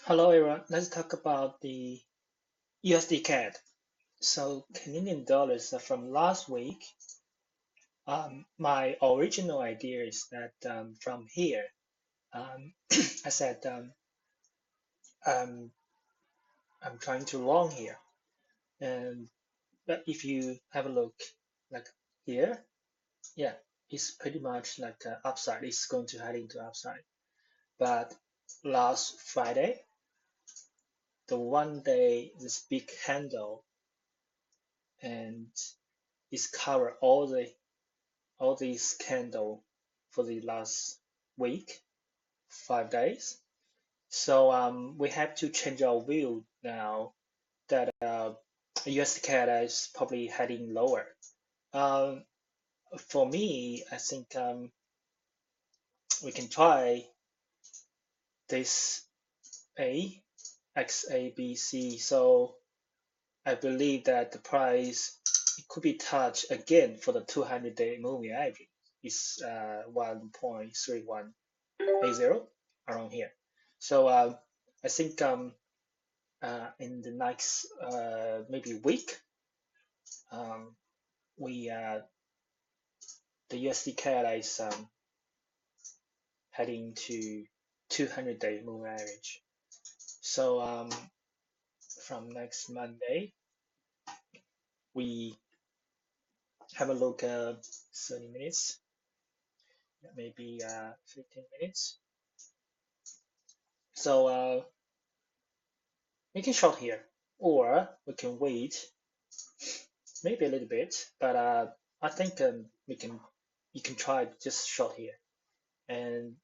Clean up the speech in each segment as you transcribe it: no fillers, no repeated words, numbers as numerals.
Hello everyone, let's talk about the USDCAD. So Canadian dollars from last week. My original idea is that from here, I said um, I'm trying to long here, and but if you have a look, like here, yeah, it's pretty much like upside. It's going to head into upside. But last Friday, the one day this big handle and it's covered all these candle for the last week, 5 days. So we have to change our view now that USDCAD is probably heading lower. Um, for me, I think we can try this A, X, A, B, C. So I believe that the price it could be touched again for the 200-day moving average. It's 1.3180 around here. So I think in the next maybe week, um, we the USD CAD is heading to 200-day moving average. So from next Monday, we have a look at 30 minutes, maybe 15 minutes. So we can short here, or we can wait maybe a little bit, but I think you can try just short here and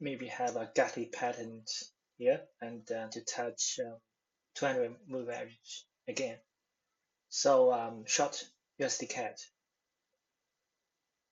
maybe have a gapy pattern here and to touch 200 move average again. So short USD CAD.